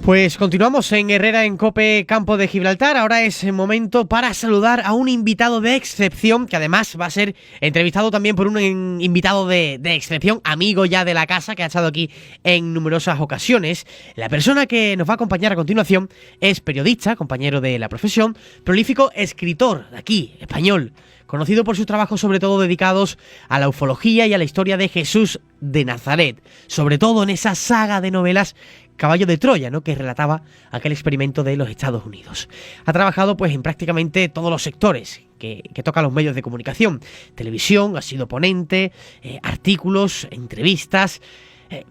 Pues continuamos en Herrera en COPE Campo de Gibraltar. Ahora es el momento para saludar a un invitado de excepción, que además va a ser entrevistado también por un invitado de excepción, amigo ya de la casa, que ha estado aquí en numerosas ocasiones. La persona que nos va a acompañar a continuación es periodista, compañero de la profesión, prolífico escritor de aquí, español, conocido por sus trabajos sobre todo dedicados a la ufología y a la historia de Jesús de Nazaret, sobre todo en esa saga de novelas Caballo de Troya, ¿no?, que relataba aquel experimento de los Estados Unidos. Ha trabajado pues en prácticamente todos los sectores que tocan los medios de comunicación. Televisión, ha sido ponente, artículos, entrevistas,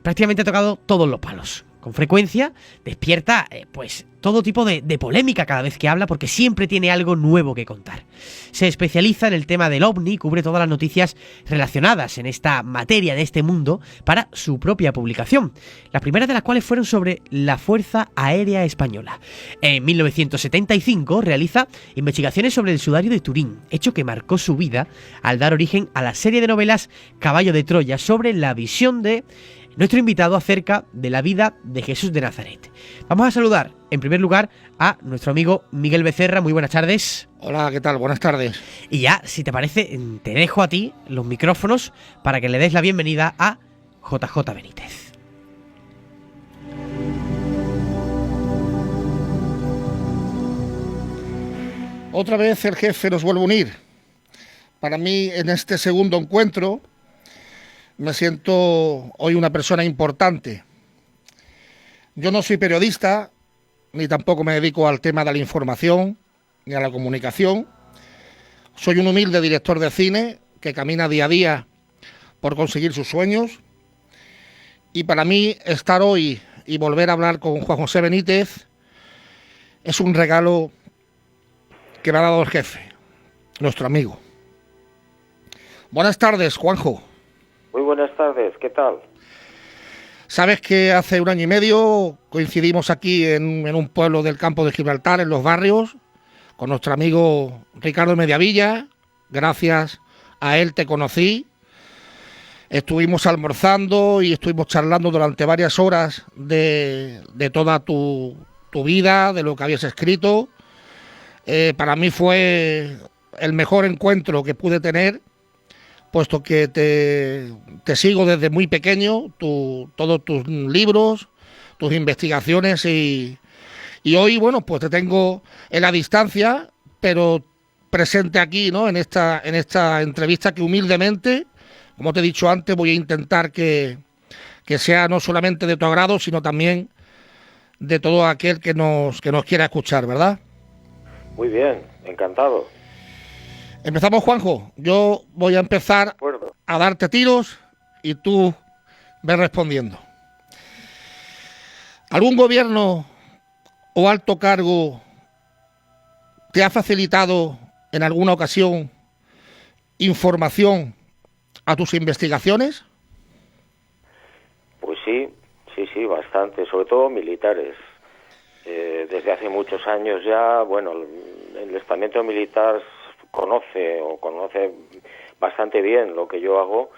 prácticamente ha tocado todos los palos. Con frecuencia despierta pues todo tipo de polémica cada vez que habla, porque siempre tiene algo nuevo que contar. Se especializa en el tema del OVNI, cubre todas las noticias relacionadas en esta materia de este mundo para su propia publicación, las primeras de las cuales fueron sobre la Fuerza Aérea Española. En 1975 realiza investigaciones sobre el sudario de Turín, hecho que marcó su vida al dar origen a la serie de novelas Caballo de Troya, sobre la visión de nuestro invitado acerca de la vida de Jesús de Nazaret. Vamos a saludar, en primer lugar, a nuestro amigo Miguel Becerra. Muy buenas tardes. Hola, ¿qué tal? Buenas tardes. Y ya, si te parece, te dejo a ti los micrófonos para que le des la bienvenida a JJ Benítez. Otra vez el jefe nos vuelve a unir. Para mí, en este segundo encuentro, me siento hoy una persona importante. Yo no soy periodista, ni tampoco me dedico al tema de la información, ni a la comunicación. Soy un humilde director de cine que camina día a día por conseguir sus sueños. Y para mí, estar hoy y volver a hablar con Juan José Benítez es un regalo que me ha dado el jefe, nuestro amigo. Buenas tardes, Juanjo. Muy buenas tardes, ¿qué tal? Sabes que hace 1 año y medio coincidimos aquí en un pueblo del campo de Gibraltar, en Los Barrios, con nuestro amigo Ricardo Mediavilla. Gracias a él te conocí. Estuvimos almorzando y estuvimos charlando durante varias horas de toda tu vida, de lo que habías escrito. Para mí fue el mejor encuentro que pude tener, puesto que te sigo desde muy pequeño, todos tus libros, tus investigaciones, y hoy, bueno, pues te tengo en la distancia, pero presente aquí, ¿no?, en esta entrevista que humildemente, como te he dicho antes, voy a intentar que sea no solamente de tu agrado, sino también de todo aquel que nos quiera escuchar, ¿verdad? Muy bien, encantado. Empezamos, Juanjo. Yo voy a empezar a darte tiros y tú ves respondiendo. ¿Algún gobierno o alto cargo te ha facilitado en alguna ocasión información a tus investigaciones? Pues sí, bastante, sobre todo militares. Desde hace muchos años ya, bueno, el estamento militar conoce bastante bien lo que yo hago,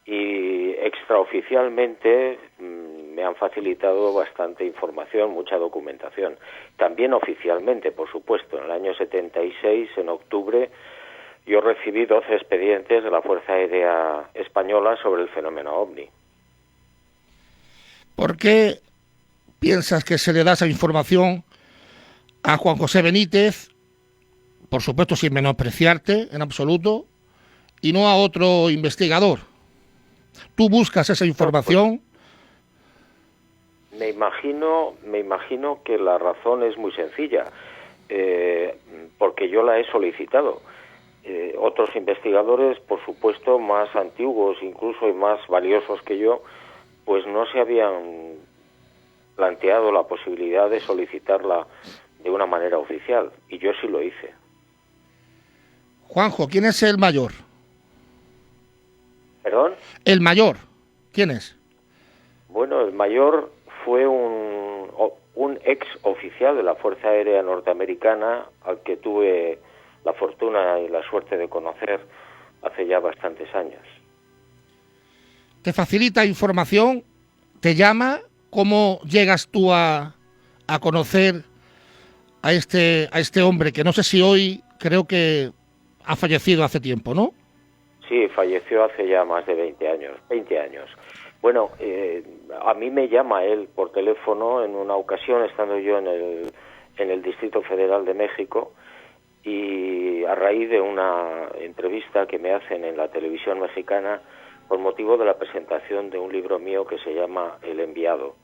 y extraoficialmente me han facilitado bastante información, mucha documentación. También oficialmente, por supuesto. En el año 76, en octubre, yo recibí 12 expedientes de la Fuerza Aérea Española sobre el fenómeno OVNI. ¿Por qué piensas que se le da esa información a Juan José Benítez, por supuesto sin menospreciarte en absoluto, y no a otro investigador? ¿Tú buscas esa información? Me imagino que la razón es muy sencilla, porque yo la he solicitado. Otros investigadores, por supuesto, más antiguos incluso y más valiosos que yo, pues no se habían planteado la posibilidad de solicitarla de una manera oficial, y yo sí lo hice. Juanjo, ¿quién es el mayor? ¿Perdón? El mayor, ¿quién es? Bueno, el mayor fue un ex oficial de la Fuerza Aérea Norteamericana, al que tuve la fortuna y la suerte de conocer hace ya bastantes años. ¿Te facilita información? ¿Te llama? ¿Cómo llegas tú a a conocer a este hombre, que no sé si hoy creo que ha fallecido hace tiempo, ¿no? Sí, falleció hace ya más de 20 años. Bueno, a mí me llama él por teléfono en una ocasión, estando yo en el Distrito Federal de México, y a raíz de una entrevista que me hacen en la televisión mexicana por motivo de la presentación de un libro mío que se llama El Enviado.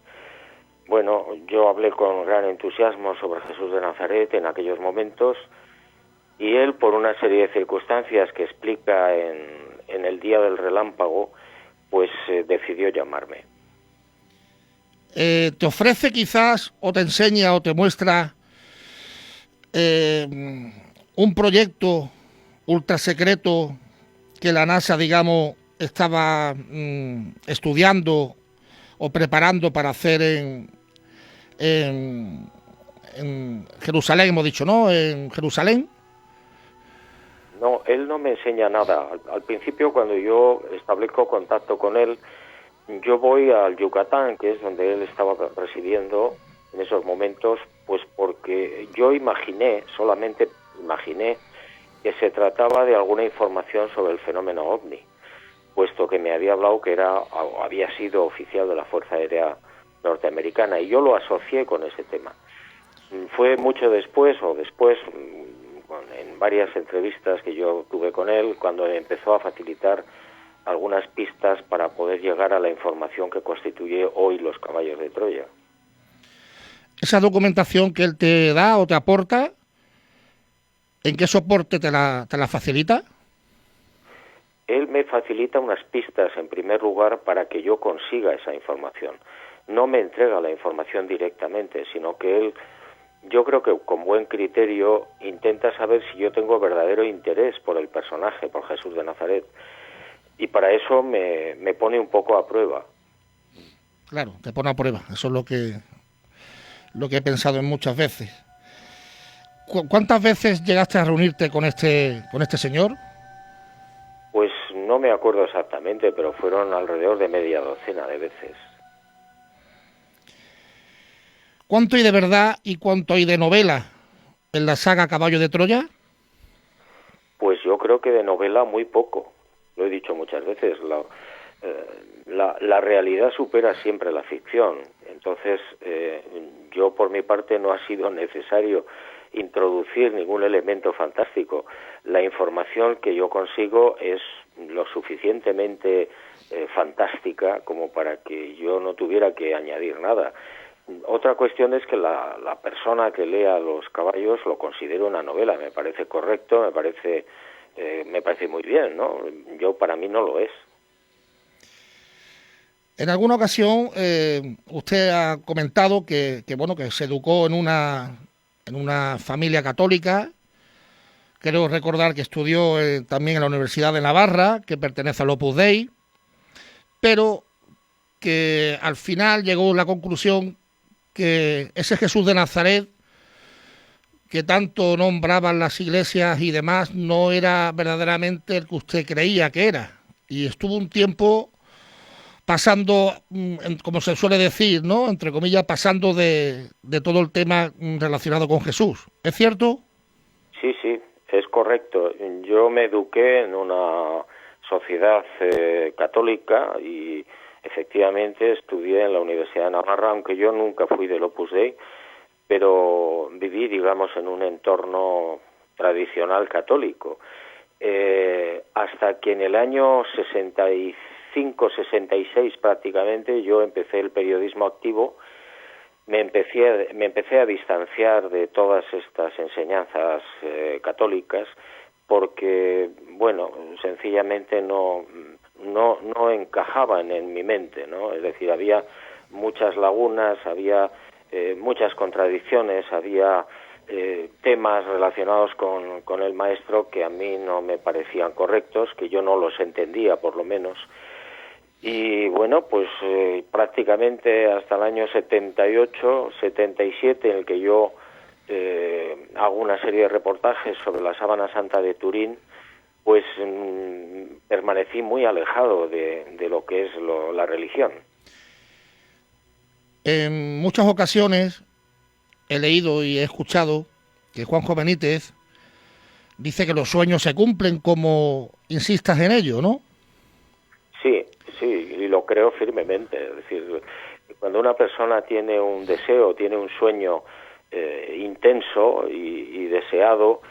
Bueno, yo hablé con gran entusiasmo sobre Jesús de Nazaret en aquellos momentos, y él, por una serie de circunstancias que explica en el Día del Relámpago, pues decidió llamarme. ¿Te ofrece quizás, o te enseña, o te muestra un proyecto ultra secreto que la NASA, digamos, estaba estudiando o preparando para hacer en Jerusalén, hemos dicho, ¿no? En Jerusalén. No, él no me enseña nada. Al principio, cuando yo establezco contacto con él, yo voy al Yucatán, que es donde él estaba residiendo en esos momentos, pues porque yo solamente imaginé que se trataba de alguna información sobre el fenómeno OVNI, puesto que me había hablado que había sido oficial de la Fuerza Aérea Norteamericana, y yo lo asocié con ese tema. Fue mucho después, en varias entrevistas que yo tuve con él, cuando empezó a facilitar algunas pistas para poder llegar a la información que constituye hoy los caballos de Troya. Esa documentación que él te da o te aporta, ¿en qué soporte te la facilita? Él me facilita unas pistas, en primer lugar, para que yo consiga esa información. No me entrega la información directamente, sino que él, yo creo que con buen criterio, intenta saber si yo tengo verdadero interés por el personaje, por Jesús de Nazaret. Y para eso me pone un poco a prueba. Claro, te pone a prueba. Eso es lo que he pensado en muchas veces. ¿Cuántas veces llegaste a reunirte con este señor? Pues no me acuerdo exactamente, pero fueron alrededor de media docena de veces. ¿Cuánto hay de verdad y cuánto hay de novela en la saga Caballo de Troya? Pues yo creo que de novela muy poco. Lo he dicho muchas veces. La realidad supera siempre la ficción. Entonces, yo por mi parte no ha sido necesario introducir ningún elemento fantástico. La información que yo consigo es lo suficientemente fantástica como para que yo no tuviera que añadir nada. Otra cuestión es que la persona que lea Los caballos lo considere una novela. Me parece correcto, me parece muy bien, ¿no? Para mí no lo es. En alguna ocasión usted ha comentado que se educó en una familia católica. Creo recordar que estudió también en la Universidad de Navarra, que pertenece al Opus Dei, pero que al final llegó a la conclusión que ese Jesús de Nazaret que tanto nombraban las iglesias y demás no era verdaderamente el que usted creía que era. Y estuvo un tiempo pasando, como se suele decir, ¿no?, entre comillas, pasando de todo el tema relacionado con Jesús. ¿Es cierto? Sí, es correcto. Yo me eduqué en una sociedad católica y efectivamente estudié en la Universidad de Navarra, aunque yo nunca fui del Opus Dei, pero viví, digamos, en un entorno tradicional católico. Hasta que en el año 65-66 prácticamente yo empecé el periodismo activo, me empecé a distanciar de todas estas enseñanzas católicas porque, bueno, sencillamente no encajaban en mi mente, ¿no? Es decir, había muchas lagunas, había muchas contradicciones, había temas relacionados con el maestro que a mí no me parecían correctos, que yo no los entendía por lo menos. Y bueno, pues prácticamente hasta el año 78, 77, en el que yo hago una serie de reportajes sobre la Sábana Santa de Turín, pues permanecí muy alejado de lo que es la religión. En muchas ocasiones he leído y he escuchado que Juanjo Benítez dice que los sueños se cumplen como insistas en ello, ¿no? Sí, sí, y lo creo firmemente. Es decir, cuando una persona tiene un deseo, tiene un sueño intenso y deseado,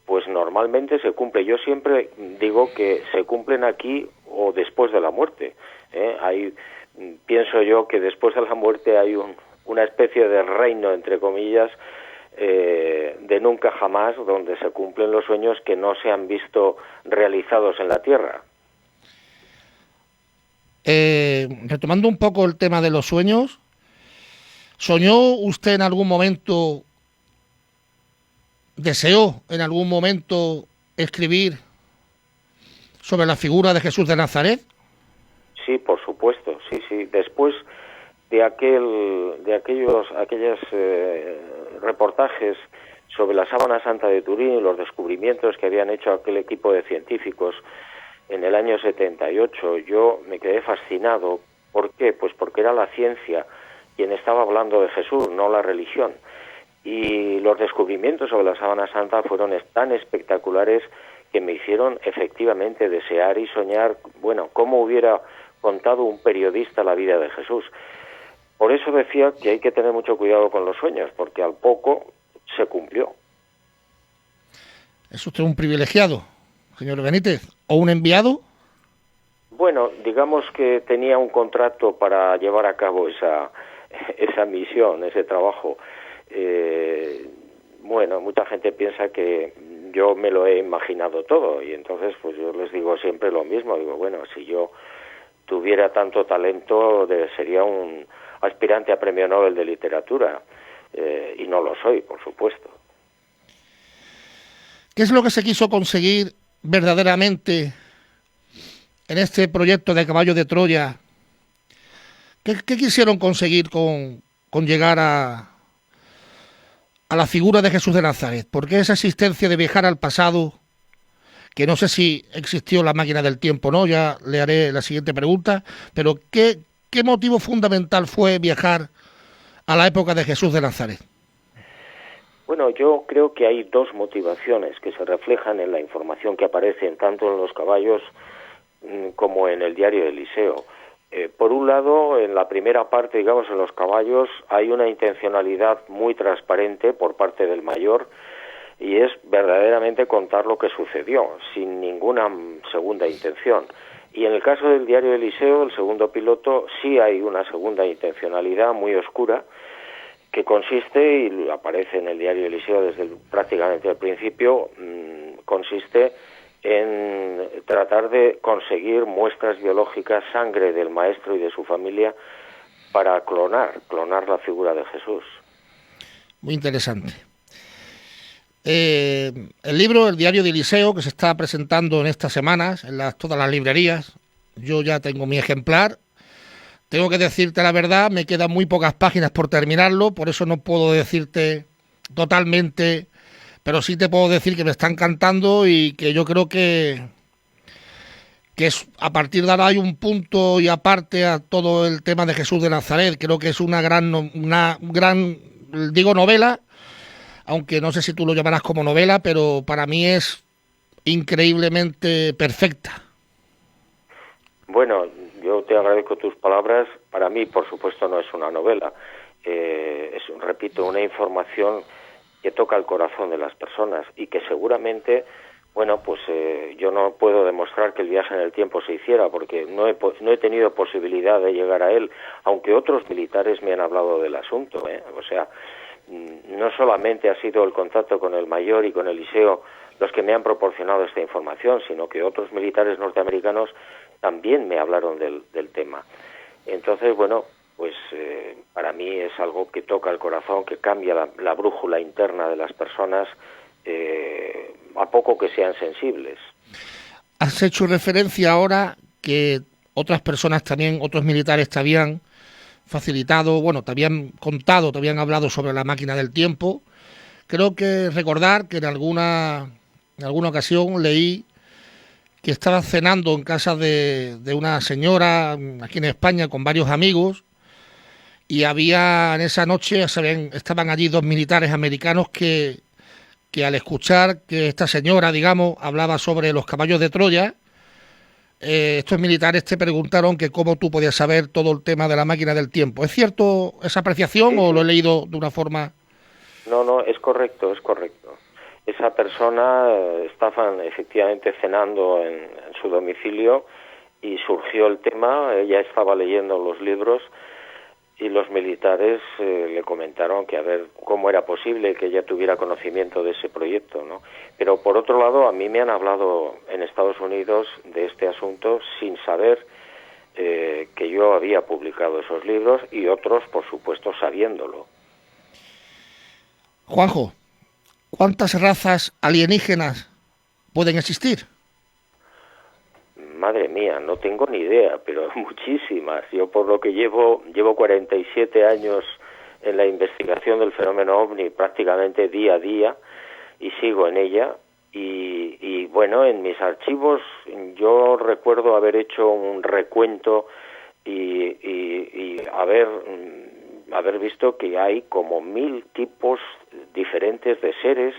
pues normalmente se cumple. Yo siempre digo que se cumplen aquí o después de la muerte. Pienso yo que después de la muerte hay una especie de reino, entre comillas, de nunca jamás, donde se cumplen los sueños que no se han visto realizados en la tierra. Retomando un poco el tema de los sueños, ¿soñó usted en algún momento, deseó en algún momento escribir sobre la figura de Jesús de Nazaret? Sí, por supuesto, sí, sí. Después de aquellos reportajes sobre la sábana santa de Turín y los descubrimientos que habían hecho aquel equipo de científicos en el año 78, yo me quedé fascinado. ¿Por qué? Pues porque era la ciencia quien estaba hablando de Jesús, no la religión. Y los descubrimientos sobre la sábana santa fueron tan espectaculares que me hicieron efectivamente desear y soñar, bueno, cómo hubiera contado un periodista la vida de Jesús. Por eso decía que hay que tener mucho cuidado con los sueños, porque al poco se cumplió. ¿Es usted un privilegiado, señor Benítez, o un enviado? Bueno, digamos que tenía un contrato para llevar a cabo esa misión, ese trabajo. Bueno, mucha gente piensa que yo me lo he imaginado todo, y entonces pues yo les digo siempre lo mismo. Digo, bueno, si yo tuviera tanto talento, sería un aspirante a Premio Nobel de Literatura, y no lo soy, por supuesto. ¿Qué es lo que se quiso conseguir verdaderamente en este proyecto de Caballo de Troya? ¿Qué quisieron conseguir con llegar a la figura de Jesús de Nazaret? ¿Por qué esa existencia de viajar al pasado? Que no sé si existió la máquina del tiempo, ¿no? Ya le haré la siguiente pregunta. Pero ¿qué motivo fundamental fue viajar a la época de Jesús de Nazaret? Bueno, yo creo que hay dos motivaciones que se reflejan en la información que aparece tanto en los caballos como en el diario de Eliseo. Por un lado, en la primera parte, digamos, en los caballos, hay una intencionalidad muy transparente por parte del mayor, y es verdaderamente contar lo que sucedió, sin ninguna segunda intención. Y en el caso del diario de Eliseo, el segundo piloto, sí hay una segunda intencionalidad muy oscura, que consiste, y aparece en el diario de Eliseo desde prácticamente el principio, consiste en tratar de conseguir muestras biológicas, sangre del maestro y de su familia, para clonar la figura de Jesús. Muy interesante. El libro, el diario de Eliseo, que se está presentando en estas semanas en todas las librerías, yo ya tengo mi ejemplar. Tengo que decirte la verdad, me quedan muy pocas páginas por terminarlo, por eso no puedo decirte totalmente, pero sí te puedo decir que me está encantando y que yo creo que es, a partir de ahora hay un punto y aparte a todo el tema de Jesús de Nazaret. Creo que es una gran, digo novela, aunque no sé si tú lo llamarás como novela, pero para mí es increíblemente perfecta. Bueno, yo te agradezco tus palabras. Para mí, por supuesto, no es una novela. Repito, una información que toca el corazón de las personas y que seguramente, bueno, pues yo no puedo demostrar que el viaje en el tiempo se hiciera, porque no he tenido posibilidad de llegar a él, aunque otros militares me han hablado del asunto, O sea, no solamente ha sido el contacto con el mayor y con Eliseo los que me han proporcionado esta información, sino que otros militares norteamericanos también me hablaron del tema. Entonces, bueno, pues para mí es algo que toca el corazón, que cambia la brújula interna de las personas, a poco que sean sensibles. Has hecho referencia ahora que otras personas también, otros militares te habían facilitado, bueno, te habían contado, te habían hablado sobre la máquina del tiempo. Creo que recordar que en alguna ocasión leí que estaba cenando en casa de una señora aquí en España con varios amigos, y había en esa noche, estaban allí 2 militares americanos que al escuchar que esta señora, digamos, hablaba sobre los caballos de Troya, estos militares te preguntaron que cómo tú podías saber todo el tema de la máquina del tiempo. ¿Es cierto esa apreciación Sí, o sí. lo he leído de una forma...? No, es correcto, es correcto. Esa persona estaban efectivamente cenando en su domicilio y surgió el tema, ella estaba leyendo los libros y los militares le comentaron que a ver cómo era posible que ella tuviera conocimiento de ese proyecto, ¿no? Pero por otro lado, a mí me han hablado en Estados Unidos de este asunto sin saber que yo había publicado esos libros y otros, por supuesto, sabiéndolo. Juanjo, ¿cuántas razas alienígenas pueden existir? Madre mía, no tengo ni idea, pero muchísimas. Yo por lo que llevo 47 años en la investigación del fenómeno OVNI prácticamente día a día y sigo en ella. Y bueno, en mis archivos yo recuerdo haber hecho un recuento y haber visto que hay como 1000 tipos diferentes de seres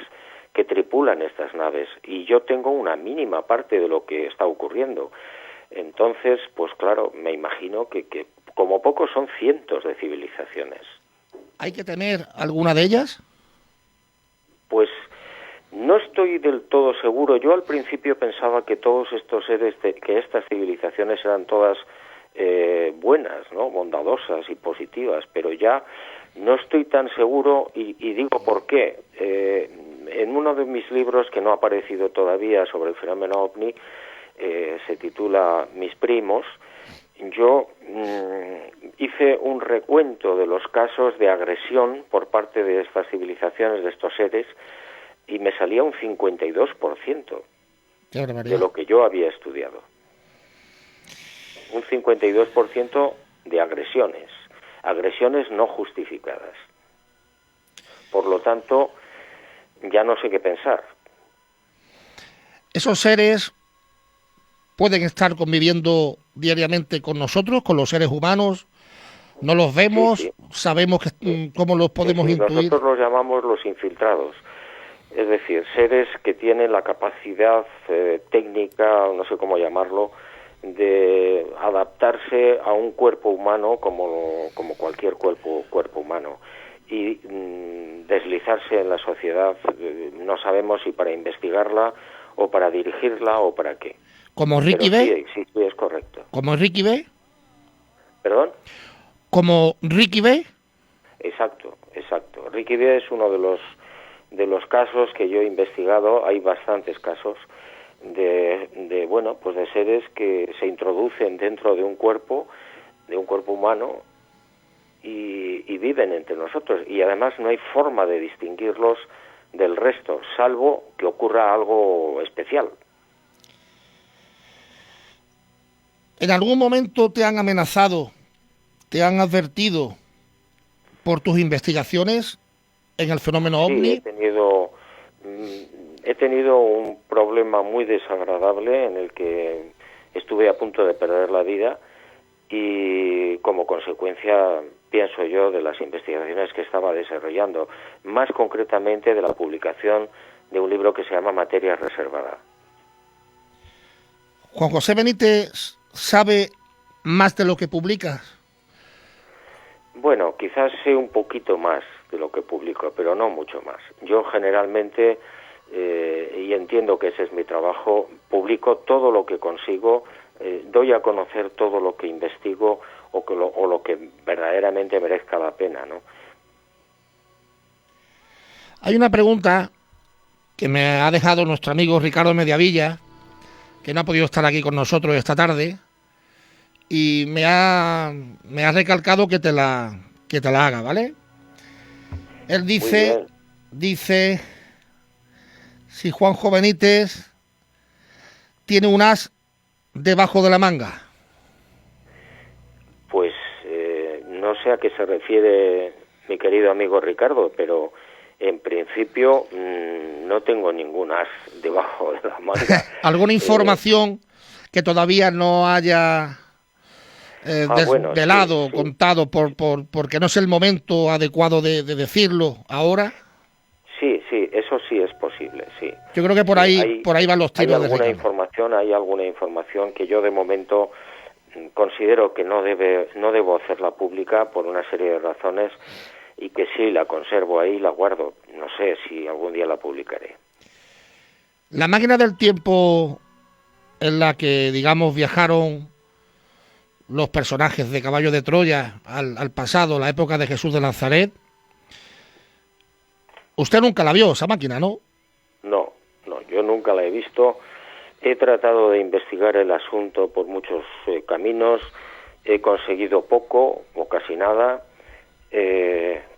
que tripulan estas naves y yo tengo una mínima parte de lo que está ocurriendo. Entonces, pues claro, me imagino que como poco son cientos de civilizaciones. ¿Hay que temer alguna de ellas? Pues no estoy del todo seguro. Yo al principio pensaba que todos estos seres, que estas civilizaciones eran todas buenas, ¿no? Bondadosas y positivas, pero ya no estoy tan seguro y digo por qué. En uno de mis libros, que no ha aparecido todavía, sobre el fenómeno OVNI, se titula Mis primos, yo hice un recuento de los casos de agresión por parte de estas civilizaciones, de estos seres, y me salía un 52% de lo que yo había estudiado. Un 52% de agresiones no justificadas. Por lo tanto, ya no sé qué pensar. Esos seres pueden estar conviviendo diariamente con nosotros, con los seres humanos. No los vemos, Sí. sabemos cómo los podemos intuir. Nosotros los llamamos los infiltrados. Es decir, seres que tienen la capacidad técnica, no sé cómo llamarlo, de adaptarse a un cuerpo humano como cualquier cuerpo humano y deslizarse en la sociedad, no sabemos si para investigarla o para dirigirla o para qué. ¿Como Ricky B? Sí, es correcto. ¿Como Ricky B? ¿Perdón? ¿Como Ricky B? Exacto. Ricky B es uno de los casos que yo he investigado. Hay bastantes casos de seres que se introducen dentro de un cuerpo humano y viven entre nosotros, y además no hay forma de distinguirlos del resto, salvo que ocurra algo especial. ¿En algún momento te han amenazado, te han advertido por tus investigaciones en el fenómeno OVNI? Sí, he tenido un problema muy desagradable en el que estuve a punto de perder la vida y como consecuencia, pienso yo, de las investigaciones que estaba desarrollando, más concretamente de la publicación de un libro que se llama Materia Reservada. Juan José Benítez sabe más de lo que publicas. Bueno, quizás sé un poquito más de lo que publico, pero no mucho más. Yo generalmente, y entiendo que ese es mi trabajo, publico todo lo que consigo, doy a conocer todo lo que investigo o lo que verdaderamente merezca la pena, ¿no? Hay una pregunta que me ha dejado nuestro amigo Ricardo Mediavilla, que no ha podido estar aquí con nosotros esta tarde, y me ha recalcado que te la haga, ¿vale? Él dice si Juanjo Benítez tiene un as debajo de la manga. Pues no sé a qué se refiere mi querido amigo Ricardo, pero en principio no tengo ningún as debajo de la manga. ¿Alguna información que todavía no haya Bueno, desvelado, sí. contado, porque no es el momento adecuado de decirlo ahora. Sí, eso sí es posible, sí. Yo creo que por ahí van los tiros de Ricardo. Hay alguna información que yo de momento considero que no debo hacerla pública por una serie de razones, y que sí la conservo ahí, la guardo. No sé si algún día la publicaré. La máquina del tiempo en la que, digamos, viajaron los personajes de Caballo de Troya al pasado, la época de Jesús de Nazaret. Usted nunca la vio, esa máquina, ¿no? No, yo nunca la he visto. He tratado de investigar el asunto por muchos caminos. He conseguido poco o casi nada.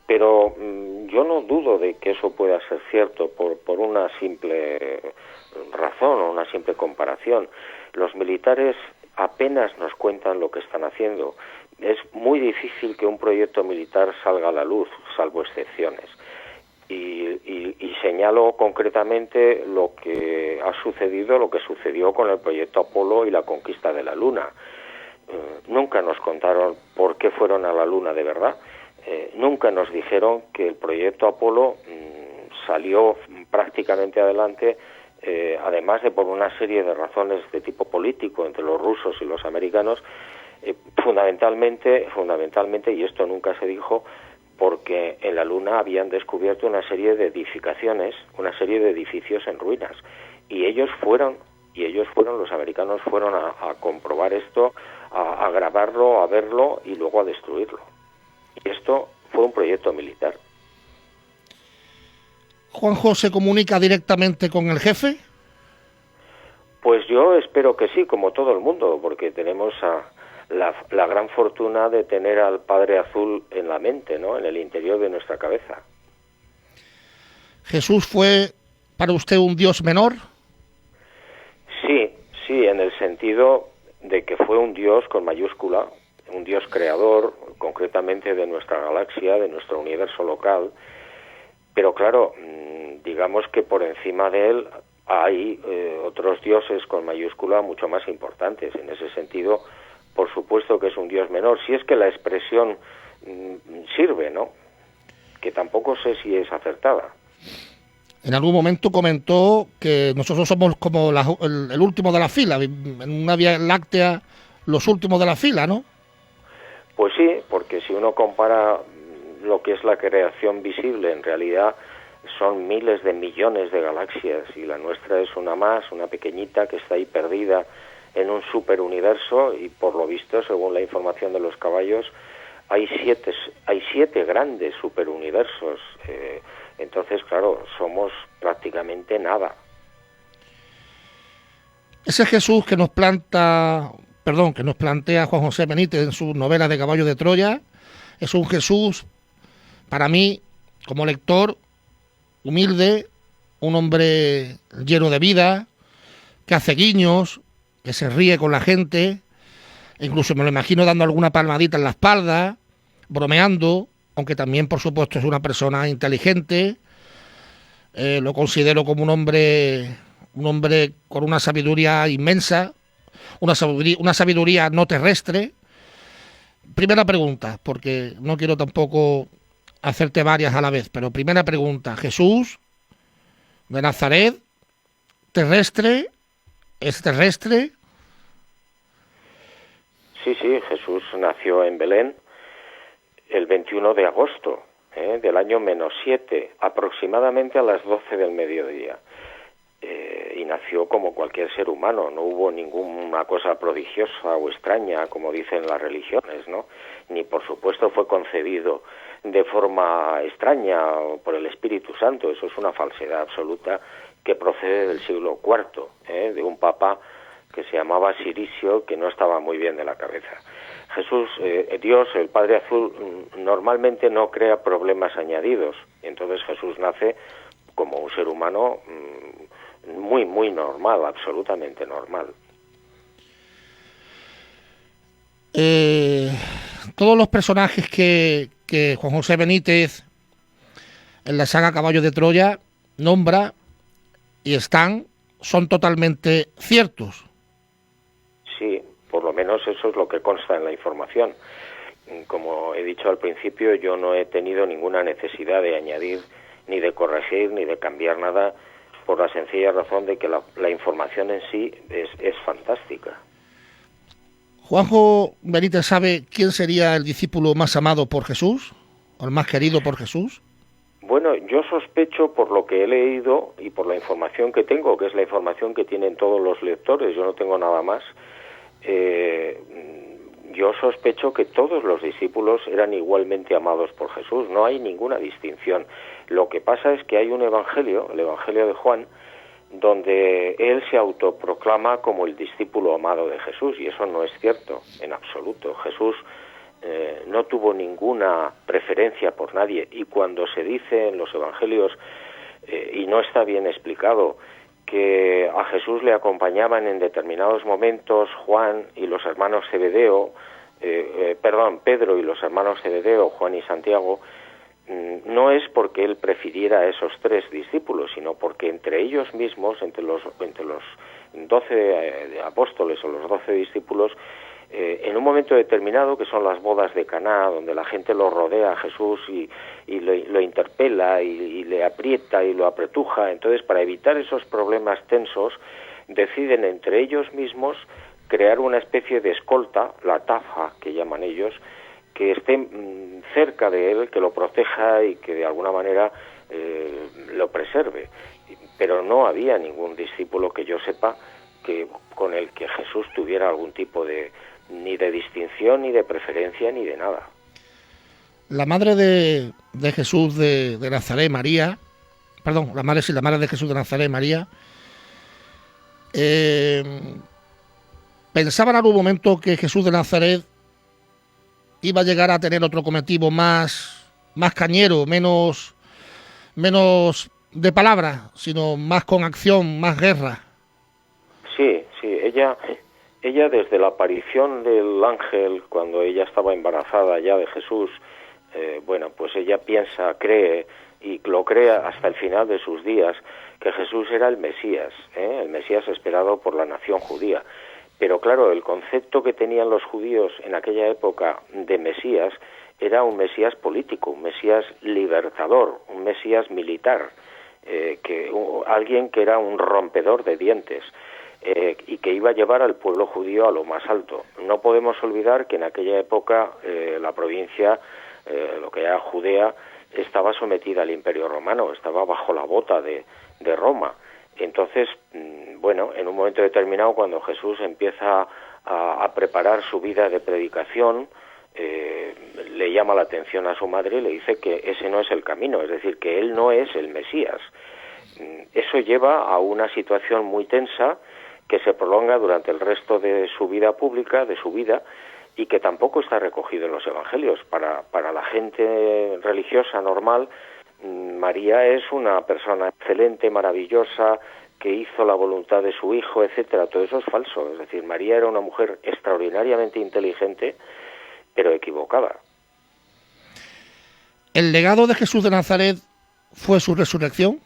Pero yo no dudo de que eso pueda ser cierto por una simple razón o una simple comparación. Los militares apenas nos cuentan lo que están haciendo. Es muy difícil que un proyecto militar salga a la luz, salvo excepciones. Y señalo concretamente lo que ha sucedido, lo que sucedió con el proyecto Apolo y la conquista de la Luna. Nunca nos contaron por qué fueron a la Luna de verdad. Nunca nos dijeron que el proyecto Apolo salió prácticamente adelante, además de por una serie de razones de tipo político entre los rusos y los americanos, fundamentalmente, y esto nunca se dijo, porque en la Luna habían descubierto una serie de edificaciones, una serie de edificios en ruinas, y ellos fueron, los americanos fueron a comprobar esto, a grabarlo, a verlo y luego a destruirlo. Y esto fue un proyecto militar. ¿Juanjo se comunica directamente con el jefe? Pues yo espero que sí, como todo el mundo, porque tenemos la gran fortuna de tener al Padre Azul en la mente, ¿no? En el interior de nuestra cabeza. ¿Jesús fue para usted un dios menor? Sí, en el sentido de que fue un dios con mayúscula, un dios creador, concretamente de nuestra galaxia, de nuestro universo local, pero claro, digamos que por encima de él hay otros dioses con mayúscula mucho más importantes. En ese sentido, por supuesto que es un dios menor, si es que la expresión sirve, ¿no? Que tampoco sé si es acertada. En algún momento comentó que nosotros somos como el último de la fila, en una Vía Láctea, los últimos de la fila, ¿no? Pues sí, porque si uno compara lo que es la creación visible, en realidad son miles de millones de galaxias, y la nuestra es una más, una pequeñita que está ahí perdida en un superuniverso, y por lo visto, según la información de los caballos, hay siete grandes superuniversos. Entonces, claro, somos prácticamente nada. Ese Jesús que nos plantea Juan José Benítez en su novela de Caballo de Troya, es un Jesús, para mí, como lector, humilde, un hombre lleno de vida, que hace guiños, que se ríe con la gente, incluso me lo imagino dando alguna palmadita en la espalda, bromeando, aunque también, por supuesto, es una persona inteligente. Lo considero como un hombre con una sabiduría inmensa, una sabiduría no terrestre. Primera pregunta, porque no quiero tampoco hacerte varias a la vez, pero primera pregunta: Jesús de Nazaret, terrestre, extraterrestre. Sí, Jesús nació en Belén el 21 de agosto del año -7, aproximadamente a las 12 del mediodía. Y nació como cualquier ser humano, no hubo ninguna cosa prodigiosa o extraña, como dicen las religiones, ¿no? Ni por supuesto fue concebido de forma extraña o por el Espíritu Santo. Eso es una falsedad absoluta que procede del siglo IV, de un papa que se llamaba Sirisio, que no estaba muy bien de la cabeza. Jesús, Dios, el Padre Azul, normalmente no crea problemas añadidos. Entonces Jesús nace como un ser humano muy, muy normal, absolutamente normal. Todos los personajes que Juan José Benítez en la saga Caballo de Troya nombra y son totalmente ciertos. Sí, por lo menos eso es lo que consta en la información. Como he dicho al principio, yo no he tenido ninguna necesidad de añadir, ni de corregir, ni de cambiar nada, por la sencilla razón de que la información en sí es fantástica. Juanjo Benítez sabe quién sería el discípulo más amado por Jesús, o el más querido por Jesús. Bueno, yo sospecho, por lo que he leído y por la información que tengo, que es la información que tienen todos los lectores, yo no tengo nada más, yo sospecho que todos los discípulos eran igualmente amados por Jesús, no hay ninguna distinción. Lo que pasa es que hay un evangelio, el Evangelio de Juan, donde él se autoproclama como el discípulo amado de Jesús, y eso no es cierto en absoluto. Jesús no tuvo ninguna preferencia por nadie, y cuando se dice en los evangelios, y no está bien explicado, que a Jesús le acompañaban en determinados momentos Juan y los hermanos Zebedeo, Pedro y los hermanos Zebedeo, Juan y Santiago, no es porque él prefiriera a esos tres discípulos, sino porque entre ellos mismos, entre los 12 apóstoles o los 12 discípulos, en un momento determinado, que son las bodas de Caná, donde la gente lo rodea a Jesús y lo interpela y le aprieta y lo apretuja, entonces para evitar esos problemas tensos, deciden entre ellos mismos crear una especie de escolta, la tafa que llaman ellos, que esté cerca de él, que lo proteja y que de alguna manera lo preserve. Pero no había ningún discípulo que yo sepa con el que Jesús tuviera algún tipo ni de distinción, ni de preferencia, ni de nada. La madre de Jesús de Nazaret, María, perdón, la madre de Jesús de Nazaret, María, pensaba en algún momento que Jesús de Nazaret iba a llegar a tener otro cometido más cañero, menos de palabra, sino más con acción, más guerra. Sí, ella desde la aparición del ángel, cuando ella estaba embarazada ya de Jesús, pues ella piensa, cree, y lo cree hasta el final de sus días, que Jesús era el Mesías esperado por la nación judía. Pero claro, el concepto que tenían los judíos en aquella época de Mesías era un Mesías político, un Mesías libertador, un Mesías militar, alguien que era un rompedor de dientes, y que iba a llevar al pueblo judío a lo más alto. No podemos olvidar que en aquella época la provincia, lo que era Judea, estaba sometida al Imperio Romano, estaba bajo la bota de Roma. Entonces, en un momento determinado, cuando Jesús empieza a preparar su vida de predicación, le llama la atención a su madre y le dice que ese no es el camino, es decir, que él no es el Mesías. Eso lleva a una situación muy tensa que se prolonga durante el resto de su vida pública, de su vida, y que tampoco está recogido en los evangelios. Para la gente religiosa normal, María es una persona excelente, maravillosa, que hizo la voluntad de su hijo, etcétera. Todo eso es falso. Es decir, María era una mujer extraordinariamente inteligente, pero equivocada. ¿El legado de Jesús de Nazaret fue su resurrección?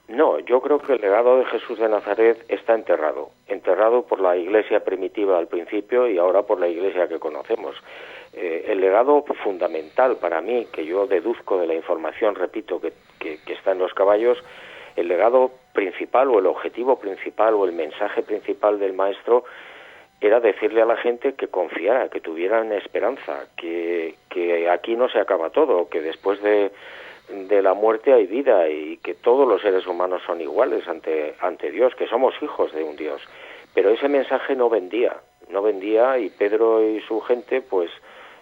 No, yo creo que el legado de Jesús de Nazaret está enterrado por la Iglesia primitiva al principio y ahora por la Iglesia que conocemos. El legado fundamental para mí, que yo deduzco de la información, repito, que está en los caballos, el legado principal o el objetivo principal o el mensaje principal del Maestro era decirle a la gente que confiara, que tuvieran esperanza, que aquí no se acaba todo, que después de la muerte hay vida y que todos los seres humanos son iguales ante Dios, que somos hijos de un Dios. Pero ese mensaje no vendía y Pedro y su gente, pues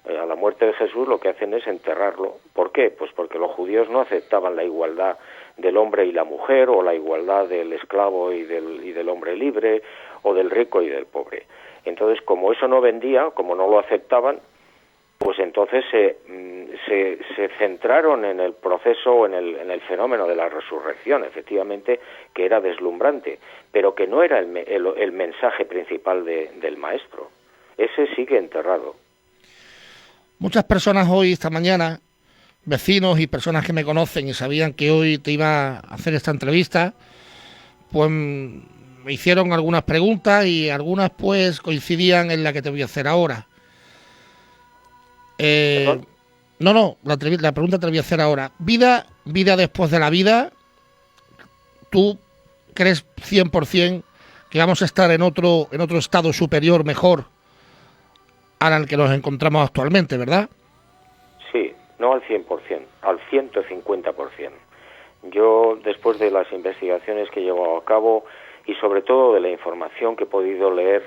a la muerte de Jesús lo que hacen es enterrarlo. ¿Por qué? Pues porque los judíos no aceptaban la igualdad del hombre y la mujer, o la igualdad del esclavo y del hombre libre, o del rico y del pobre. Entonces, como eso no vendía, como no lo aceptaban, pues entonces se centraron en el proceso, en el fenómeno de la resurrección, efectivamente, que era deslumbrante, pero que no era el mensaje principal del Maestro. Ese sigue enterrado. Muchas personas hoy, esta mañana, vecinos y personas que me conocen y sabían que hoy te iba a hacer esta entrevista, pues me hicieron algunas preguntas y algunas pues coincidían en la que te voy a hacer ahora. La pregunta te la voy a hacer ahora. Vida después de la vida. ¿Tú crees 100% que vamos a estar en otro estado superior, mejor al que nos encontramos actualmente, verdad? Sí, no al 100%, al 150%. Yo, después de las investigaciones que he llevado a cabo y sobre todo de la información que he podido leer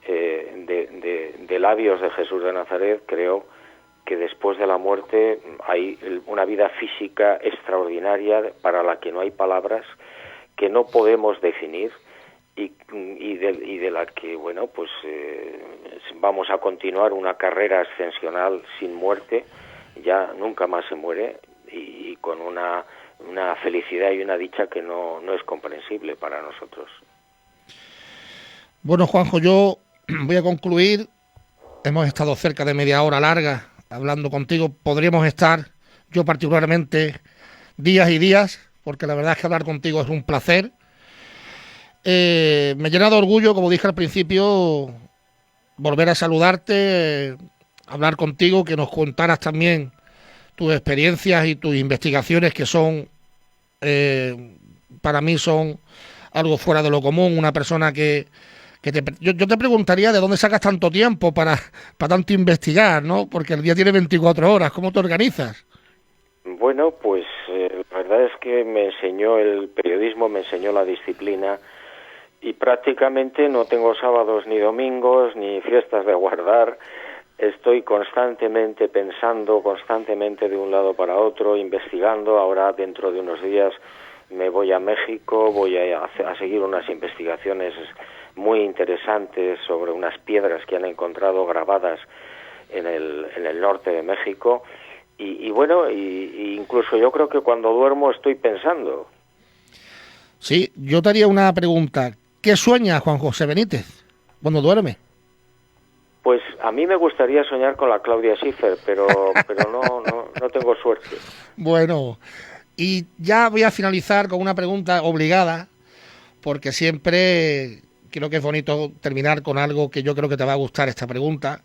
de labios de Jesús de Nazaret, creo que después de la muerte hay una vida física extraordinaria para la que no hay palabras, que no podemos definir y de la que, bueno, pues vamos a continuar una carrera ascensional sin muerte, ya nunca más se muere y con una felicidad y una dicha que no es comprensible para nosotros. Bueno, Juanjo, yo voy a concluir. Hemos estado cerca de media hora larga hablando contigo. Podríamos estar, yo particularmente, días y días, porque la verdad es que hablar contigo es un placer. Me llena de orgullo, como dije al principio, volver a saludarte, hablar contigo, que nos contaras también tus experiencias y tus investigaciones, que son, para mí son algo fuera de lo común. Una persona yo te preguntaría de dónde sacas tanto tiempo para tanto investigar, ¿no? Porque el día tiene 24 horas, ¿cómo te organizas? Bueno, pues la verdad es que me enseñó el periodismo, me enseñó la disciplina y prácticamente no tengo sábados ni domingos ni fiestas de guardar. Estoy constantemente pensando, constantemente de un lado para otro, investigando. Ahora, dentro de unos días, me voy a México, voy a seguir unas investigaciones muy interesantes sobre unas piedras que han encontrado grabadas en el norte de México. Y bueno, incluso yo creo que cuando duermo estoy pensando. Sí, yo te haría una pregunta. ¿Qué sueña Juan José Benítez cuando duerme? Pues a mí me gustaría soñar con la Claudia Schiffer, pero no tengo suerte. Bueno, y ya voy a finalizar con una pregunta obligada, porque siempre creo que es bonito terminar con algo que yo creo que te va a gustar esta pregunta.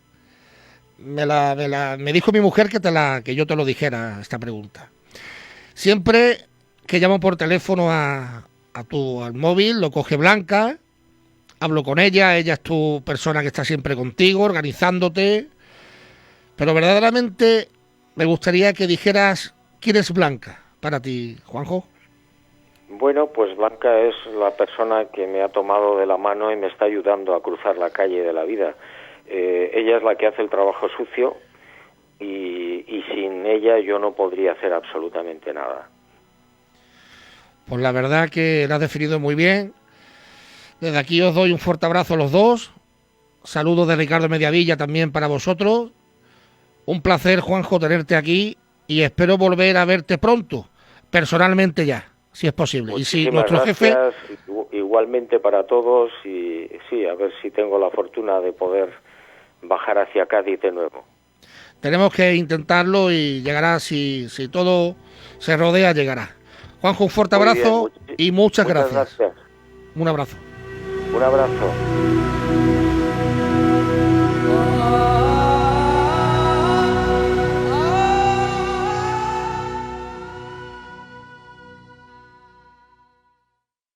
Me dijo mi mujer que yo te lo dijera, esta pregunta. Siempre que llamo por teléfono al móvil, lo coge Blanca, hablo con ella es tu persona que está siempre contigo, organizándote, pero verdaderamente me gustaría que dijeras quién es Blanca para ti, Juanjo. Bueno, pues Blanca es la persona que me ha tomado de la mano y me está ayudando a cruzar la calle de la vida. Ella es la que hace el trabajo sucio y sin ella yo no podría hacer absolutamente nada. Pues la verdad que la has definido muy bien. Desde aquí os doy un fuerte abrazo a los dos. Saludos de Ricardo Mediavilla también para vosotros. Un placer, Juanjo, tenerte aquí y espero volver a verte pronto, personalmente ya, si es posible. Muchísimas y si nuestro jefe... Igualmente para todos y sí, a ver si tengo la fortuna de poder bajar hacia Cádiz de nuevo. Tenemos que intentarlo y llegará, si todo se rodea, llegará. Juanjo, un fuerte abrazo y muchas gracias. Gracias. Un abrazo. Un abrazo.